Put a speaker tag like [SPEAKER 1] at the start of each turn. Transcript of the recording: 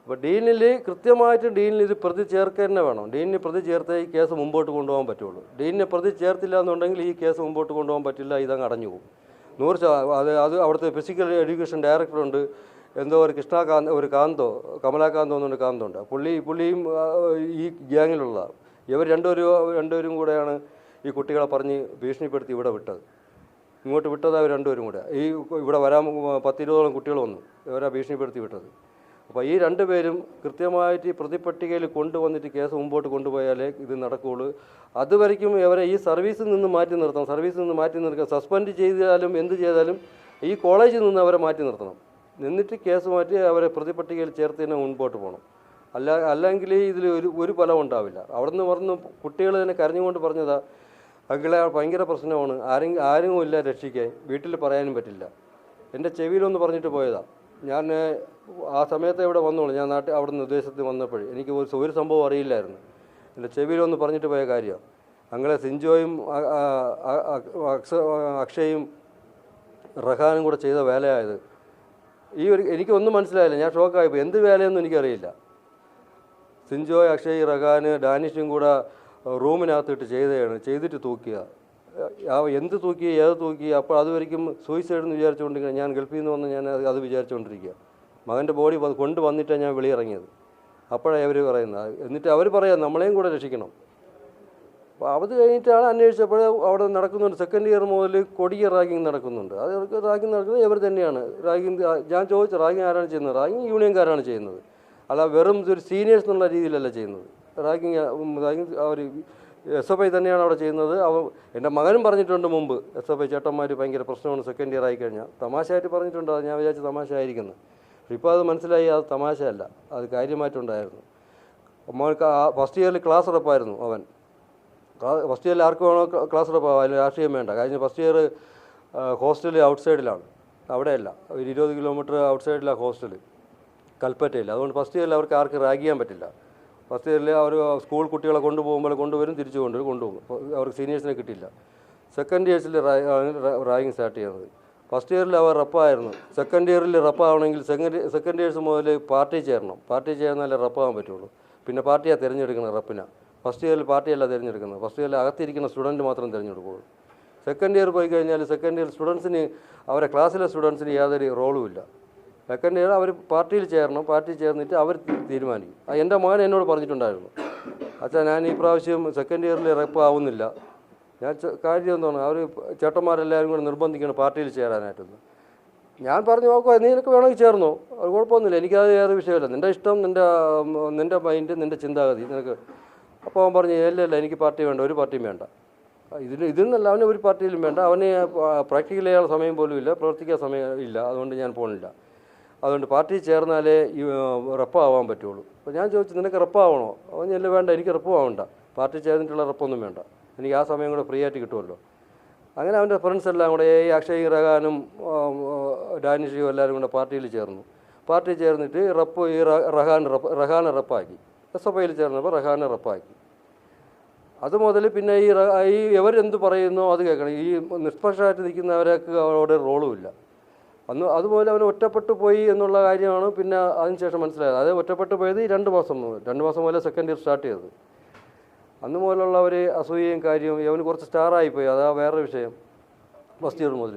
[SPEAKER 1] അപ്പോൾ കൃത്യമായിട്ട് ഡീനിൽ ഇത് പ്രതി ചേർക്കുക തന്നെ വേണം. ഡീനിന് പ്രതി ചേർത്തേ ഈ കേസ് മുമ്പോട്ട് കൊണ്ടുപോകാൻ പറ്റുള്ളൂ. ഡീനിനെ പ്രതി ചേർത്തില്ല എന്നുണ്ടെങ്കിൽ ഈ കേസ് മുമ്പോട്ട് കൊണ്ടുപോകാൻ പറ്റില്ല, ഇതങ്ങ് അടഞ്ഞു പോകും. അത് അവിടുത്തെ ഫിസിക്കൽ എഡ്യൂക്കേഷൻ ഡയറക്ടറുണ്ട്, എന്തോ ഒരു കൃഷ്ണകാന്ത്, ഒരു കാന്തോ, കമലാകാന്തോ എന്നൊരു കാന്തുണ്ട്. പുള്ളിയും ഈ ഗ്യാങ്ങിലുള്ള ഇവർ രണ്ടുപേരും കൂടെയാണ് ഈ കുട്ടികളെ പറഞ്ഞ് ഭീഷണിപ്പെടുത്തി ഇവിടെ വിട്ടത്. ഇങ്ങോട്ട് വിട്ടത് അവർ രണ്ടുപേരും കൂടെ. ഇവിടെ വരാൻ 10-20ഓളം കുട്ടികൾ വന്നു, ഇവരാ ഭീഷണിപ്പെടുത്തി വിട്ടത്. അപ്പോൾ ഈ രണ്ടുപേരും കൃത്യമായിട്ട് പ്രതിപട്ടികയിൽ കൊണ്ടുവന്നിട്ട് കേസ് മുമ്പോട്ട് കൊണ്ടുപോയാലേ ഇത് നടക്കുകയുള്ളൂ. അതുവരയ്ക്കും ഇവരെ ഈ സർവീസിൽ നിന്ന് മാറ്റി നിർത്തണം. സസ്പെൻഡ് ചെയ്താലും എന്ത് ചെയ്താലും ഈ കോളേജിൽ നിന്ന് അവരെ മാറ്റി നിർത്തണം. എന്നിട്ട് കേസ് മാറ്റി അവരെ പ്രതിപട്ടികയിൽ ചേർത്ത് തന്നെ മുൻപോട്ട് പോകണം. അല്ലെങ്കിൽ ഇതിൽ ഒരു ഫലം ഉണ്ടാവില്ല. അവിടെ നിന്ന് പറഞ്ഞ് കുട്ടികൾ തന്നെ കരഞ്ഞുകൊണ്ട് പറഞ്ഞതാ, അങ്കിളെ ഭയങ്കര പ്രശ്നമാണ്, ആരും ഇല്ല രക്ഷിക്കാൻ, വീട്ടിൽ പറയാനും പറ്റില്ല. എൻ്റെ ചെവിയിലൊന്ന് പറഞ്ഞിട്ട് പോയതാണ്. ഞാൻ ആ സമയത്ത് ഇവിടെ വന്നോളൂ, ഞാൻ അവിടെ നിന്ന് നിർദ്ദേശത്തിൽ വന്നപ്പോഴേ എനിക്ക് ഒരു സംഭവം അറിയില്ലായിരുന്നു. എൻ്റെ ചെവിയിലൊന്ന് പറഞ്ഞിട്ട് പോയ കാര്യമാണ്. അങ്ങനെ സിഞ്ചോയും അക്ഷയും റഹാനും കൂടെ ചെയ്ത വേലയായത്. എനിക്കൊന്നും മനസ്സിലായില്ല, ഞാൻ ഷോക്കായിപ്പോൾ. എന്ത് വേലയൊന്നും എനിക്കറിയില്ല. സിഞ്ചോയ്, അക്ഷയ്, റഹാന്, ഡാനിഷും കൂടെ റൂമിനകത്തിട്ട് ചെയ്തിട്ട് തൂക്കിയ. എന്ത് തൂക്കി, ഏത് തൂക്കി, അപ്പോൾ അതുവരെയും സൂയിസൈഡ് എന്ന് വിചാരിച്ചുകൊണ്ടിരിക്കുക. ഞാൻ ഗൾഫിൽ നിന്ന് വന്ന് ഞാൻ അത് വിചാരിച്ചുകൊണ്ടിരിക്കുക. മകൻ്റെ ബോഡി കൊണ്ടുവന്നിട്ടാണ് ഞാൻ വെളിയിറങ്ങിയത്. അപ്പോഴാണ് അവർ പറയുന്നത്. എന്നിട്ട് അവർ പറയാം നമ്മളെയും കൂടെ രക്ഷിക്കണം. അപ്പോൾ അത് കഴിഞ്ഞിട്ടാണ് അന്വേഷിച്ചപ്പോൾ അവിടെ നടക്കുന്നുണ്ട്. സെക്കൻഡ് ഇയർ മുതൽ കൊടിയ റാഗിങ് നടക്കുന്നുണ്ട്. റാഗിങ് നടക്കുന്നത് ഇവർ തന്നെയാണ്. ഞാൻ ചോദിച്ചു, റാഗിങ് ആരാണ് ചെയ്യുന്നത്? റാഗിങ് യൂണിയൻകാരാണ് ചെയ്യുന്നത്, അല്ല വെറും ഒരു സീനിയേഴ്സ് എന്നുള്ള രീതിയിലല്ല ചെയ്യുന്നത്. റാഗിങ് അവർ SFI തന്നെയാണ് അവിടെ ചെയ്യുന്നത്. എൻ്റെ മകനും പറഞ്ഞിട്ടുണ്ട് മുമ്പ്, SFI ചേട്ടന്മാർ ഭയങ്കര പ്രശ്നമാണ് സെക്കൻഡ് ഇയർ ആയിക്കഴിഞ്ഞാൽ. തമാശയായിട്ട് പറഞ്ഞിട്ടുണ്ട്. അത് ഞാൻ വിചാരിച്ച തമാശ ആയിരിക്കുന്നു. ഇപ്പോൾ അത് മനസ്സിലായി, അത് തമാശയല്ല, അത് കാര്യമായിട്ടുണ്ടായിരുന്നു. മോൾക്ക് ഫസ്റ്റ് ഇയറിൽ ക്ലാസ് ഉറപ്പായിരുന്നു. അവൻ ഫസ്റ്റ് ഇയറിൽ ആർക്ക് വേണോ ക്ലാസ് ഉറപ്പാകും, അതിന് രാഷ്ട്രീയം വേണ്ട. കഴിഞ്ഞ ഫസ്റ്റ് ഇയർ ഹോസ്റ്റൽ ഔട്ട്സൈഡിലാണ്, അവിടെയല്ല, ഒരു 20 കിലോമീറ്റർ ഔട്ട്സൈഡിലാണ് ഹോസ്റ്റൽ, കൽപ്പറ്റയില്ല. അതുകൊണ്ട് ഫസ്റ്റ് ഇയറിൽ അവർക്ക് ആർക്ക് റാഗ് ചെയ്യാൻ പറ്റില്ല. ഫസ്റ്റ് ഇയറിൽ അവർ സ്കൂൾ കുട്ടികളെ കൊണ്ടുവരും, തിരിച്ചു കൊണ്ടുപോകും. അവർക്ക് സീനിയേഴ്സിനെ കിട്ടിയില്ല. സെക്കൻഡ് ഇയേഴ്സിൽ റാഗിങ് സ്റ്റാർട്ട് ചെയ്യുന്നത്. ഫസ്റ്റ് ഇയറിൽ അവർ റപ്പായിരുന്നു. സെക്കൻഡ് ഇയറിൽ റപ്പാവണമെങ്കിൽ സെക്കൻഡ് ഇയേഴ്സ് മുതൽ പാർട്ടി ചേരണം. പാർട്ടി ചേർന്നാലേ റപ്പാകാൻ പറ്റുള്ളൂ. പിന്നെ പാർട്ടിയാണ് തിരഞ്ഞെടുക്കുന്നത് റപ്പിനെ. ഫസ്റ്റ് ഇയറിൽ പാർട്ടിയല്ല തിരഞ്ഞെടുക്കുന്നത്. ഫസ്റ്റ് ഇയറിൽ അകത്തിരിക്കുന്ന സ്റ്റുഡൻറ്റ് മാത്രം തിരഞ്ഞെടുക്കുകയുള്ളൂ. സെക്കൻഡ് ഇയർ പോയി കഴിഞ്ഞാൽ സെക്കൻഡ് ഇയർ സ്റ്റുഡൻസിന്, അവരെ ക്ലാസ്സിലെ സ്റ്റുഡൻസിന് യാതൊരു റോളും ഇല്ല. സെക്കൻഡ് ഇയർ അവർ പാർട്ടിയിൽ ചേരണം. പാർട്ടി ചേർന്നിട്ട് അവർ തീരുമാനിക്കും. എൻ്റെ മകൻ എന്നോട് പറഞ്ഞിട്ടുണ്ടായിരുന്നു, അച്ഛാ ഞാൻ ഈ പ്രാവശ്യം സെക്കൻഡ് ഇയറിൽ റെപ്പ് ആവുന്നില്ല. ഞാൻ കാര്യം എന്താണ്, അവർ ചേട്ടന്മാരെല്ലാവരും കൂടെ നിർബന്ധിക്കണം പാർട്ടിയിൽ ചേരാനായിട്ടൊന്ന്. ഞാൻ പറഞ്ഞു, നോക്കുക നിനക്ക് വേണമെങ്കിൽ ചേർന്നോ, അത് കുഴപ്പമൊന്നുമില്ല, എനിക്കത് ഏറെ വിഷയമില്ല, നിൻ്റെ ഇഷ്ടം, നിൻ്റെ മൈൻഡ്, നിൻ്റെ ചിന്താഗതി നിനക്ക്. അപ്പോൾ അവൻ പറഞ്ഞു, ഇല്ല എനിക്ക് പാർട്ടി വേണ്ട, ഒരു പാർട്ടിയും വേണ്ട. ഇതിന്നല്ല, അവന് ഒരു പാർട്ടിയിലും വേണ്ട, അവന് പ്രാക്ടിക്കൽ ചെയ്യാൻ സമയം പോലും ഇല്ല, പ്രവർത്തിക്കാൻ സമയം ഇല്ല, അതുകൊണ്ട് ഞാൻ പോകുന്നില്ല. അതുകൊണ്ട് പാർട്ടി ചേർന്നാലേ ഈ റപ്പാവാൻ പറ്റുള്ളൂ. അപ്പോൾ ഞാൻ ചോദിച്ചു, നിനക്ക് റപ്പാവണോ? അവൻ ഇല്ല വേണ്ട, എനിക്ക് റപ്പ് ആവണ്ട, പാർട്ടി ചേർന്നിട്ടുള്ള റപ്പൊന്നും വേണ്ട, എനിക്ക് ആ സമയം കൂടെ ഫ്രീ ആയിട്ട് കിട്ടുമല്ലോ. അങ്ങനെ അവൻ്റെ ഫ്രണ്ട്സ് എല്ലാം കൂടെ, ഈ അക്ഷയ്, റഹാനും ഡാനിഷും എല്ലാവരും കൂടെ പാർട്ടിയിൽ ചേർന്നു. പാർട്ടി ചേർന്നിട്ട് റഹാനെ റപ്പാക്കി. SFIയിൽ ചേർന്നപ്പോൾ റഹാനെ റപ്പാക്കി. അതുമുതൽ പിന്നെ ഈ എവരെന്ത് പറയുന്നോ അത് കേൾക്കണം. ഈ നിഷ്പക്ഷമായിട്ട് നിൽക്കുന്നവരൊക്കെ അവിടെ റോളുമില്ല. അതുപോലെ അവൻ ഒറ്റപ്പെട്ടു പോയി എന്നുള്ള കാര്യമാണ് പിന്നെ അതിനുശേഷം മനസ്സിലായത്. അത് ഒറ്റപ്പെട്ടു പോയത് ഈ 2 മാസം മുതൽ സെക്കൻഡ് ഇയർ സ്റ്റാർട്ട് ചെയ്തത്. അന്ന് മുതലുള്ള ഒരു അസൂയയും കാര്യവും, അവന് കുറച്ച് സ്റ്റാറായിപ്പോയി, അതാ വേറെ വിഷയം. ഫസ്റ്റ് ഇയർ മുതൽ